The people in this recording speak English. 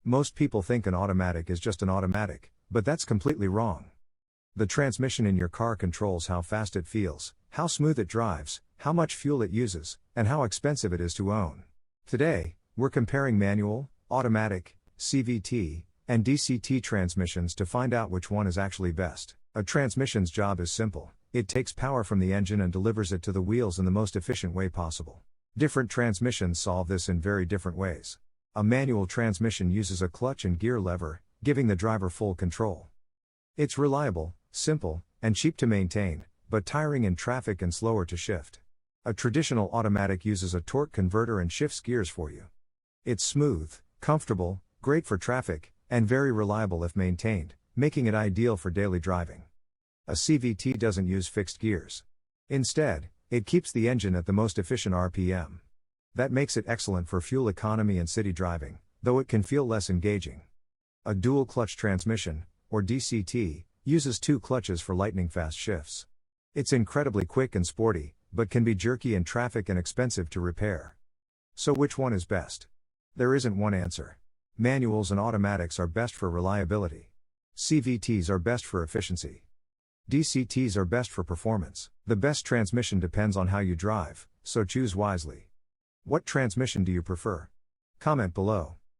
Most people think an automatic is just an automatic, but that's completely wrong. The transmission in your car controls how fast it feels, how smooth it drives, how much fuel it uses, and how expensive it is to own. Today, we're comparing manual, automatic, CVT, and DCT transmissions to find out which one is actually best. A transmission's job is simple: it takes power from the engine and delivers it to the wheels in the most efficient way possible. Different transmissions solve this in very different ways. A manual transmission uses a clutch and gear lever, giving the driver full control. It's reliable, simple, and cheap to maintain, but tiring in traffic and slower to shift. A traditional automatic uses a torque converter and shifts gears for you. It's smooth, comfortable, great for traffic, and very reliable if maintained, making it ideal for daily driving. A CVT doesn't use fixed gears. Instead, it keeps the engine at the most efficient RPM. That makes it excellent for fuel economy and city driving, though it can feel less engaging. A dual clutch transmission, or DCT, uses 2 clutches for lightning-fast shifts. It's incredibly quick and sporty, but can be jerky in traffic and expensive to repair. So which one is best? There isn't one answer. Manuals and automatics are best for reliability. CVTs are best for efficiency. DCTs are best for performance. The best transmission depends on how you drive, so choose wisely. What transmission do you prefer? Comment below.